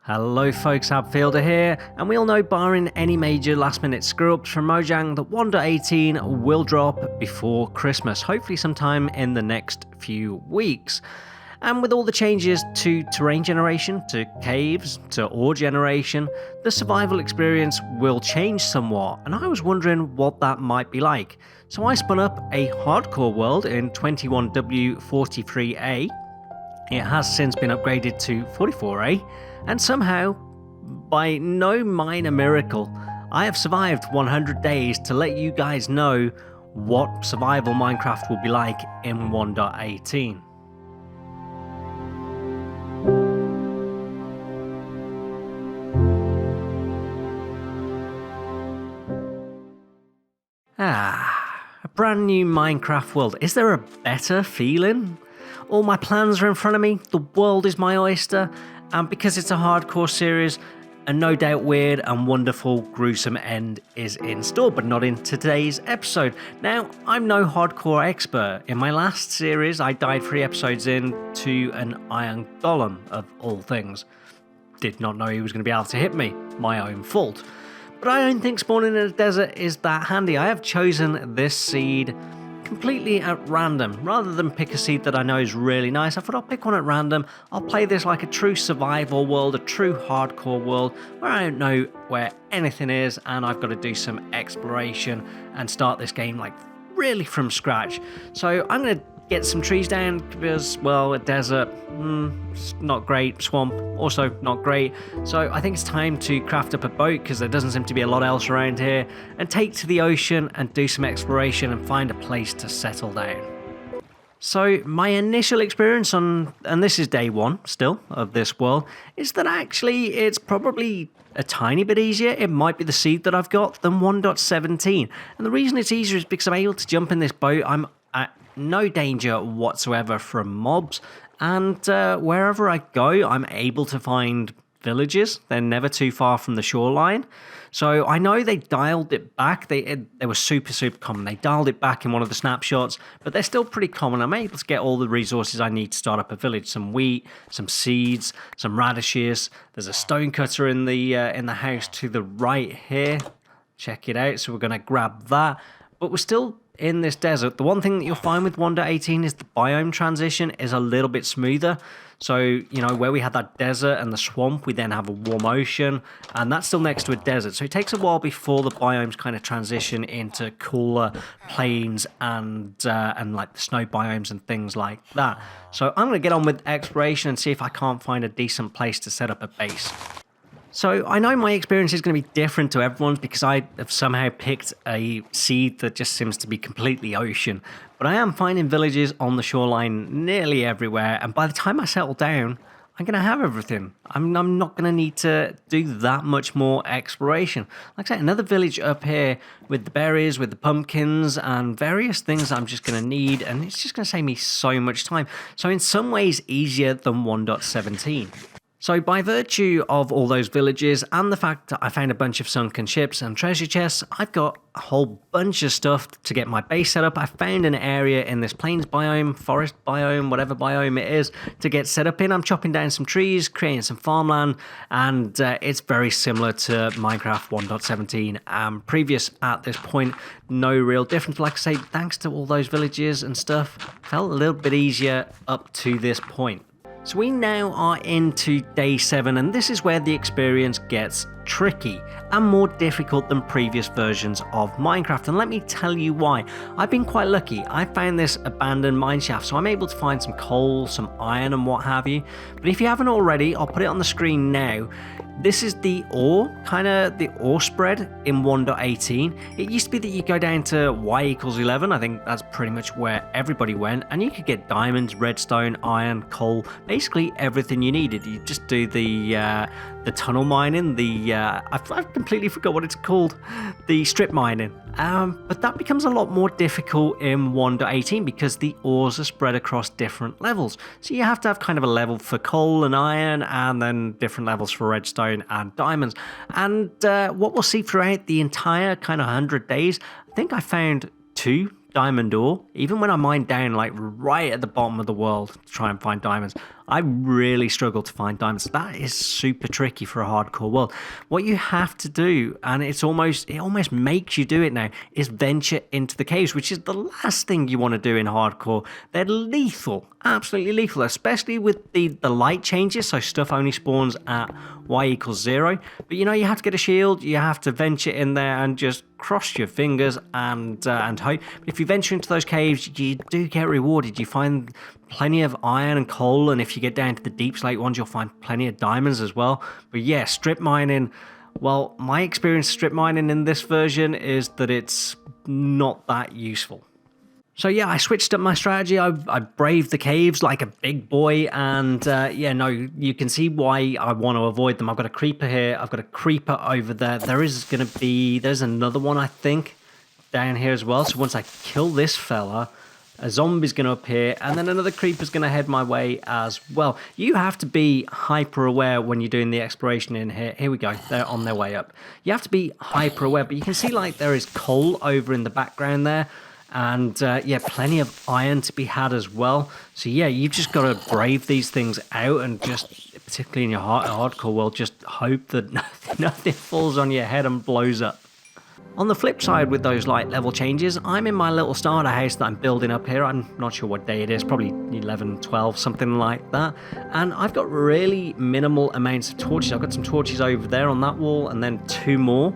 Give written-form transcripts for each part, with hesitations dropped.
Hello folks, Abfielder here, and we all know barring any major last minute screw ups from Mojang that 1.18 will drop before Christmas, hopefully sometime in the next few weeks. And with all the changes to terrain generation, to caves, to ore generation, the survival experience will change somewhat, and I was wondering what that might be like. So I spun up a hardcore world in 21W43A. It has since been upgraded to 44A, and somehow, by no minor miracle, I have survived 100 days to let you guys know what survival Minecraft will be like in 1.18. A brand new Minecraft world. Is there a better feeling? All my plans are in front of me, the world is my oyster, and because it's a hardcore series, a no doubt weird and wonderful gruesome end is in store, but not in today's episode. Now, I'm no hardcore expert. In my last series, I died 3 episodes in to an iron golem, of all things. Did not know he was going to be able to hit me. My own fault. But I don't think spawning in a desert is that handy. I have chosen this seed completely at random. Rather than pick a seed that I know is really nice, I thought I'll pick one at random. I'll play this like a true survival world, a true hardcore world, where I don't know where anything is and I've got to do some exploration and start this game like really from scratch. So I'm going to get some trees down because, well, a desert, it's not great. Swamp, also not great. So I think it's time to craft up a boat because there doesn't seem to be a lot else around here, and take to the ocean and do some exploration and find a place to settle down. So my initial experience and this is day 1 still of this world, is that actually it's probably a tiny bit easier. It might be the seed that I've got than 1.17. And the reason it's easier is because I'm able to jump in this boat. I'm at no danger whatsoever from mobs, and wherever I go, I'm able to find villages. They're never too far from the shoreline. So I know they dialed it back. They were super common. They dialed it back in one of the snapshots, but they're still pretty common. I'm able to get all the resources I need to start up a village. Some wheat, some seeds, some radishes. There's a stone cutter in the house to the right here. Check it out. So we're going to grab that. But we're still in this desert. The one thing that you'll find with 1.18 is the biome transition is a little bit smoother. So, you know, where we had that desert and the swamp, we then have a warm ocean, and that's still next to a desert. So it takes a while before the biomes kind of transition into cooler plains and like the snow biomes and things like that. So I'm going to get on with exploration and see if I can't find a decent place to set up a base. So I know my experience is going to be different to everyone's because I have somehow picked a seed that just seems to be completely ocean. But I am finding villages on the shoreline nearly everywhere, and by the time I settle down, I'm going to have everything. I'm not going to need to do that much more exploration. Like I said, another village up here with the berries, with the pumpkins, and various things I'm just going to need, and it's just going to save me so much time. So in some ways, easier than 1.17. So by virtue of all those villages and the fact that I found a bunch of sunken ships and treasure chests, I've got a whole bunch of stuff to get my base set up. I found an area in this plains biome, forest biome, whatever biome it is, to get set up in. I'm chopping down some trees, creating some farmland, and it's very similar to Minecraft 1.17. Previous at this point, no real difference. Like I say, thanks to all those villages and stuff, felt a little bit easier up to this point. So we now are into day 7, and this is where the experience gets tricky and more difficult than previous versions of Minecraft, and let me tell you why. I've been quite lucky. I found this abandoned mineshaft, so I'm able to find some coal, some iron and what have you. But if you haven't already, I'll put it on the screen now. This is the ore, kind of the ore spread in 1.18. It used to be that you go down to y=11. I think that's pretty much where everybody went, and you could get diamonds, redstone, iron, coal, basically everything you needed. You just do the tunnel mining, I've completely forgot what it's called, the strip mining. But that becomes a lot more difficult in 1.18 because the ores are spread across different levels. So you have to have kind of a level for coal and iron, and then different levels for redstone and diamonds. And what we'll see throughout the entire kind of 100 days, I think I found 2 diamond ore. Even when I mine down like right at the bottom of the world to try and find diamonds, I really struggle to find diamonds. That is super tricky for a hardcore world. What you have to do, and it almost makes you do it now, is venture into the caves, which is the last thing you want to do in hardcore. They're lethal, absolutely lethal, especially with the light changes, so stuff only spawns at y=0. But you have to get a shield, you have to venture in there and just cross your fingers and hope. If you venture into those caves, you do get rewarded. You find plenty of iron and coal, and if you get down to the deep slate ones, you'll find plenty of diamonds as well. But yeah, strip mining, well, my experience strip mining in this version is that it's not that useful. So yeah, I switched up my strategy. I braved the caves like a big boy, and you can see why I want to avoid them. I've got a creeper here. I've got a creeper over there. There's another one, I think, down here as well. So once I kill this fella, a zombie's going to appear, and then another creeper's going to head my way as well. You have to be hyper aware when you're doing the exploration in here. Here we go. They're on their way up. You have to be hyper aware, but you can see like there is coal over in the background there. And plenty of iron to be had as well. So yeah, you've just got to brave these things out, and just particularly in your hardcore world, just hope that nothing falls on your head and blows up. On the flip side, with those light level changes, I'm in my little starter house that I'm building up here. I'm not sure what day it is, probably 11, 12, something like that. And I've got really minimal amounts of torches. I've got some torches over there on that wall, and then 2 more.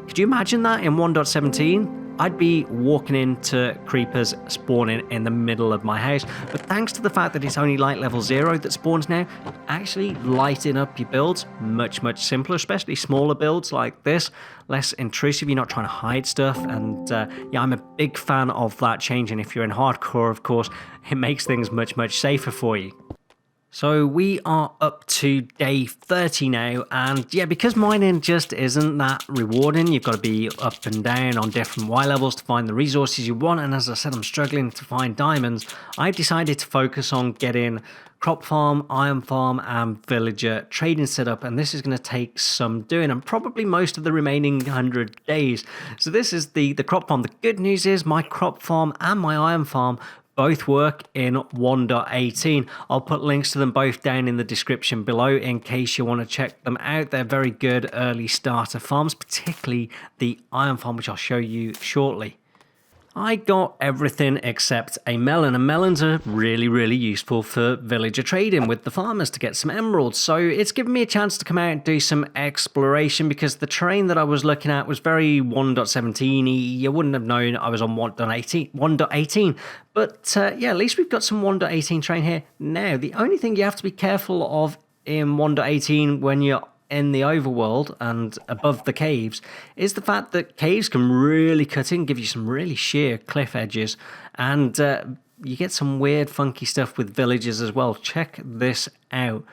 Could you imagine that in 1.17? I'd be walking into creepers spawning in the middle of my house. But thanks to the fact that it's only light level 0 that spawns now, actually lighting up your builds much, much simpler, especially smaller builds like this. Less intrusive, you're not trying to hide stuff. And I'm a big fan of that change. And if you're in hardcore, of course, it makes things much, much safer for you. So we are up to day 30 now, and yeah, because mining just isn't that rewarding, you've got to be up and down on different Y levels to find the resources you want, and as I said, I'm struggling to find diamonds. I've decided to focus on getting crop farm, iron farm, and villager trading set up, and this is going to take some doing, and probably most of the remaining 100 days. So this is the crop farm. The good news is my crop farm and my iron farm both work in 1.18. I'll put links to them both down in the description below in case you want to check them out. They're very good early starter farms, particularly the iron farm, which I'll show you shortly. I got everything except a melon, and melons are really, really useful for villager trading with the farmers to get some emeralds. So it's given me a chance to come out and do some exploration, because the terrain that I was looking at was very 1.17-y. You wouldn't have known I was on 1.18. But at least we've got some 1.18 terrain here. Now, the only thing you have to be careful of in 1.18 when you're in the overworld and above the caves is the fact that caves can really cut in, give you some really sheer cliff edges, and you get some weird funky stuff with villages as well. Check this out.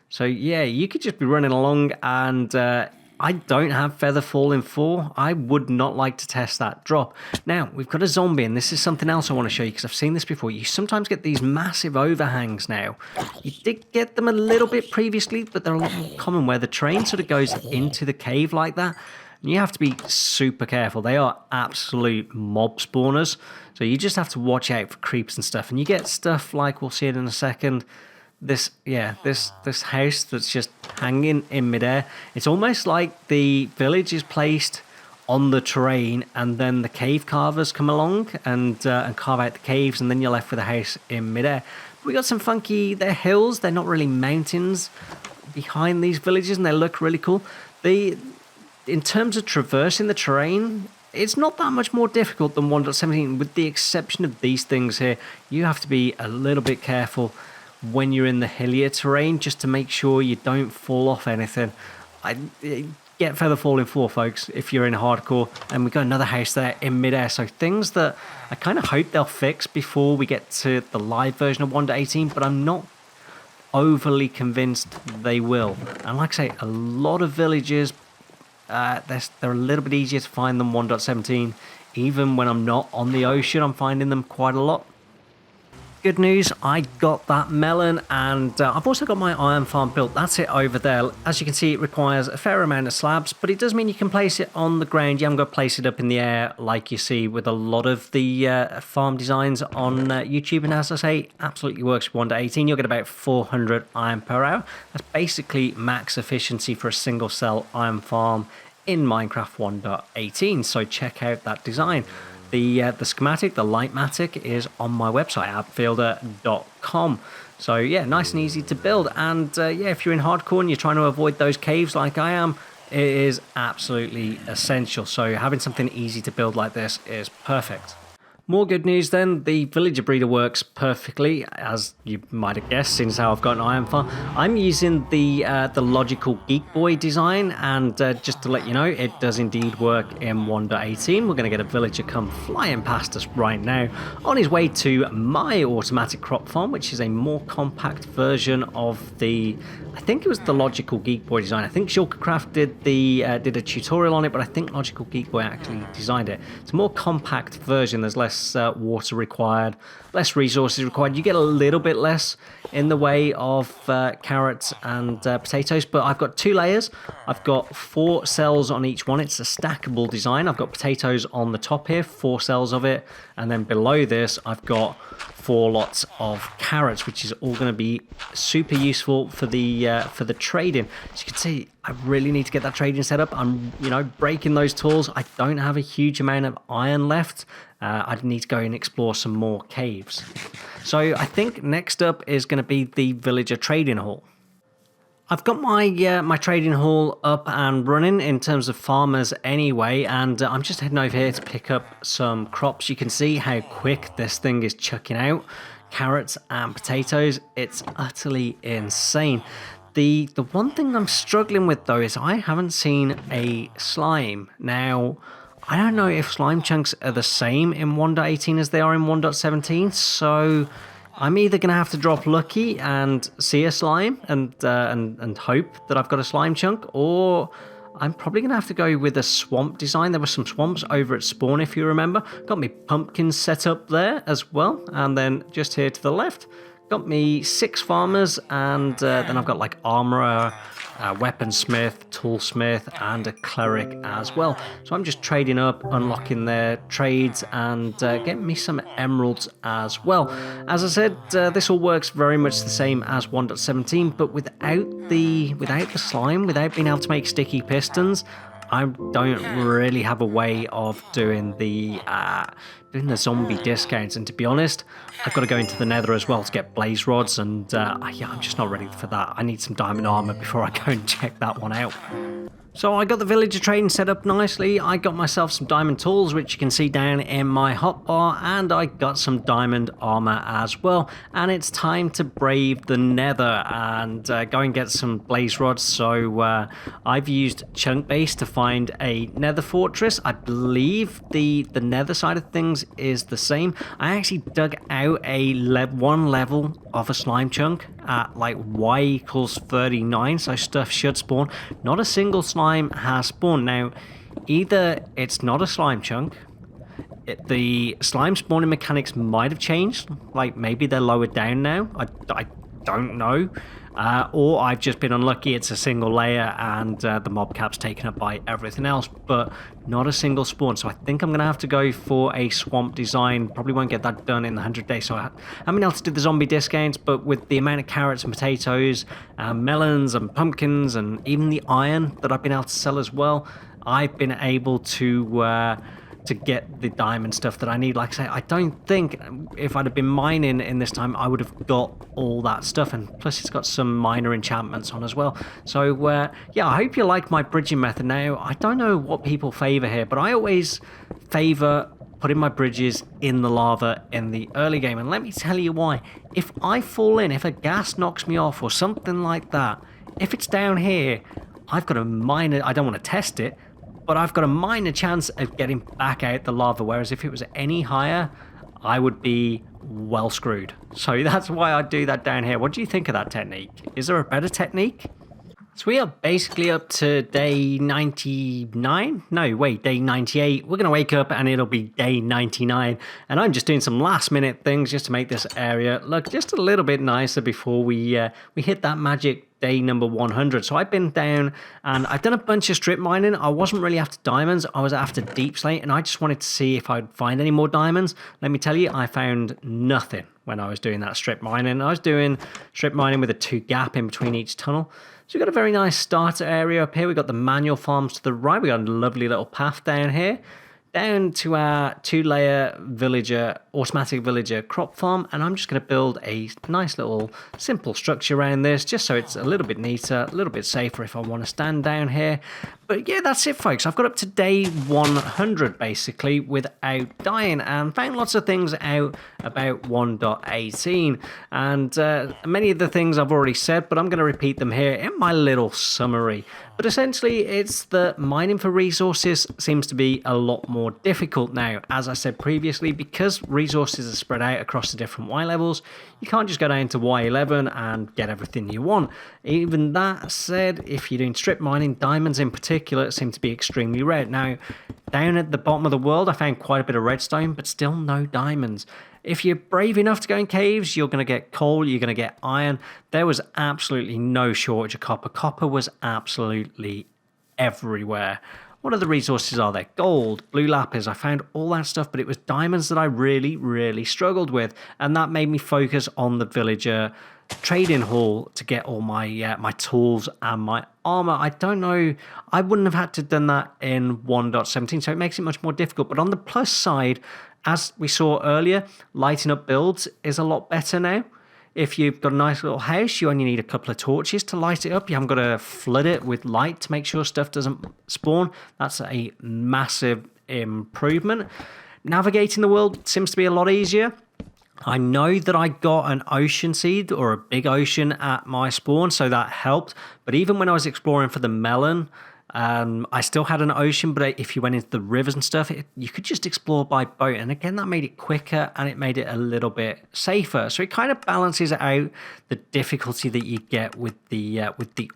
So yeah, you could just be running along, and I don't have feather fall in 4. I would not like to test that drop. Now, we've got a zombie, and this is something else I want to show you, because I've seen this before. You sometimes get these massive overhangs now. You did get them a little bit previously, but they're a lot more common, where the train sort of goes into the cave like that. And you have to be super careful. They are absolute mob spawners. So you just have to watch out for creeps and stuff. And you get stuff like, we'll see it in a second, this house that's just hanging in midair. It's almost like the village is placed on the terrain, and then the cave carvers come along and carve out the caves, and then you're left with a house in midair. We got some funky, they're hills, they're not really mountains behind these villages, and they look really cool. In terms of traversing the terrain, it's not that much more difficult than 1.17, with the exception of these things here. You have to be a little bit careful when you're in the hillier terrain, just to make sure you don't fall off anything. Get feather fall in 4, folks, if you're in hardcore. And we've got another house there in midair, so things that I kind of hope they'll fix before we get to the live version of 1.18, but I'm not overly convinced they will. And like I say, a lot of villages, they're a little bit easier to find than 1.17. Even when I'm not on the ocean, I'm finding them quite a lot. Good news, I got that melon, and I've also got my iron farm built. That's it over there. As you can see, it requires a fair amount of slabs, but it does mean you can place it on the ground. You haven't got to place it up in the air like you see with a lot of the farm designs on YouTube. And as I say, absolutely works with 1.18. You'll get about 400 iron per hour. That's basically max efficiency for a single cell iron farm in Minecraft 1.18. So check out that design. The schematic, the Lightmatic, is on my website, appfielder.com. So yeah, nice and easy to build. And yeah, if you're in hardcore and you're trying to avoid those caves like I am, it is absolutely essential. So having something easy to build like this is perfect. More good news then, the villager breeder works perfectly, as you might have guessed, since how I've got an iron farm. I'm using the logical Geek Boy design, and just to let you know, it does indeed work in 1.18. We're going to get a villager come flying past us right now, on his way to my automatic crop farm, which is a more compact version of the, I think it was the logical Geek Boy design. I think Shulkercraft did a tutorial on it, but I think logical Geek Boy actually designed it. It's a more compact version. There's less water required, less resources required. You get a little bit less in the way of carrots and potatoes, but I've got 2 layers. I've got 4 cells on each one. It's a stackable design. I've got potatoes on the top here, 4 cells of it, and then below this I've got 4 lots of carrots, which is all going to be super useful for the trading. As you can see, I really need to get that trading set up. I'm, breaking those tools. I don't have a huge amount of iron left. I need to go and explore some more caves. So I think next up is going to be the villager trading hall. I've got my trading hall up and running in terms of farmers anyway, and I'm just heading over here to pick up some crops. You can see how quick this thing is chucking out carrots and potatoes. It's utterly insane. The one thing I'm struggling with though is I haven't seen a slime. Now, I don't know if slime chunks are the same in 1.18 as they are in 1.17, so I'm either going to have to drop lucky and see a slime and hope that I've got a slime chunk, or I'm probably going to have to go with a swamp design. There were some swamps over at spawn, if you remember. Got me pumpkins set up there as well, and then just here to the left, got me 6 farmers, and then I've got like armorer, weaponsmith, toolsmith, and a cleric as well. So I'm just trading up, unlocking their trades, and getting me some emeralds as well. As I said, this all works very much the same as 1.17, but without the slime, without being able to make sticky pistons, I don't really have a way of doing the zombie discounts, and to be honest, I've got to go into the nether as well to get blaze rods, and yeah, I'm just not ready for that. I need some diamond armor before I go and check that one out. So I got the villager trading set up nicely. I got myself some diamond tools, which you can see down in my hotbar, and I got some diamond armor as well. And it's time to brave the nether and go and get some blaze rods. So I've used chunk base to find a nether fortress. I believe the nether side of things is the same. I actually dug out a one level of a slime chunk at like y equals 39, so stuff should spawn. Not a single slime has spawned. Now, either it's not a slime chunk, the slime spawning mechanics might have changed, like maybe they're lowered down now, I don't know, or I've just been unlucky, it's a single layer and the mob cap's taken up by everything else, but not a single spawn. So I think I'm going to have to go for a swamp design. Probably won't get that done in the 100 days, so I haven't been able to do the zombie discounts, but with the amount of carrots and potatoes, melons and pumpkins, and even the iron that I've been able to sell as well, I've been able to get the diamond stuff that I need. Like I say, I don't think if I'd have been mining in this time, I would have got all that stuff, and plus it's got some minor enchantments on as well. So yeah, I hope you like my bridging method. Now, I don't know what people favor here, but I always favor putting my bridges in the lava in the early game, and let me tell you why. If I fall in, if a gas knocks me off or something like that, if it's down here, I've got a minor, I don't want to test it, but I've got a minor chance of getting back out the lava, whereas if it was any higher, I would be well screwed. So that's why I do that down here. What do you think of that technique? Is there a better technique? So we are basically up to day 99. No, wait, day 98. We're going to wake up and it'll be day 99. And I'm just doing some last minute things just to make this area look just a little bit nicer before we hit that magic day number 100. So I've been down and I've done a bunch of strip mining. I wasn't really after diamonds. I was after deep slate and I just wanted to see if I'd find any more diamonds. Let me tell you, I found nothing when I was doing that strip mining. I was doing strip mining with a 2 gap in between each tunnel. So we've got a very nice starter area up here. We've got the manual farms to the right. We've got a lovely little path down here, down to our 2-layer villager, automatic villager crop farm. And I'm just going to build a nice little simple structure around this, just so it's a little bit neater, a little bit safer if I want to stand down here. But yeah, that's it, folks. I've got up to day 100, basically, without dying, and found lots of things out about 1.18. And many of the things I've already said, but I'm going to repeat them here in my little summary. But essentially, it's that mining for resources seems to be a lot more difficult now. As I said previously, because resources are spread out across the different Y levels, you can't just go down to Y11 and get everything you want. Even that said, if you're doing strip mining, diamonds in particular seem to be extremely rare. Now, down at the bottom of the world, I found quite a bit of redstone, but still no diamonds. If you're brave enough to go in caves, you're going to get coal, you're going to get iron. There was absolutely no shortage of copper. Copper was absolutely everywhere. What other resources are there? Gold, blue lapis, I found all that stuff, but it was diamonds that I really, really struggled with. And that made me focus on the villager trading hall to get all my my tools and my armor. I don't know, I wouldn't have had to done that in 1.17, so it makes it much more difficult. But on the plus side, as we saw earlier, lighting up builds is a lot better now. If you've got a nice little house, you only need a couple of torches to light it up. You haven't got to flood it with light to make sure stuff doesn't spawn. That's a massive improvement. Navigating the world seems to be a lot easier. I know that I got an ocean seed or a big ocean at my spawn, so that helped. But even when I was exploring for the melon, I still had an ocean, but if you went into the rivers and stuff, you could just explore by boat. And again, that made it quicker and it made it a little bit safer. So it kind of balances out the difficulty that you get with the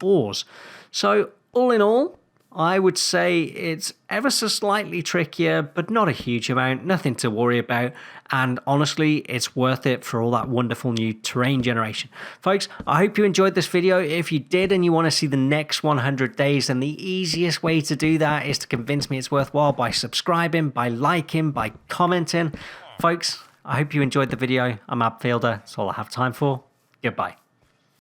ores. So all in all, I would say it's ever so slightly trickier, but not a huge amount, nothing to worry about. And honestly, it's worth it for all that wonderful new terrain generation. Folks, I hope you enjoyed this video. If you did and you want to see the next 100 days, then the easiest way to do that is to convince me it's worthwhile by subscribing, by liking, by commenting. Folks, I hope you enjoyed the video. I'm Abfielder. That's all I have time for. Goodbye.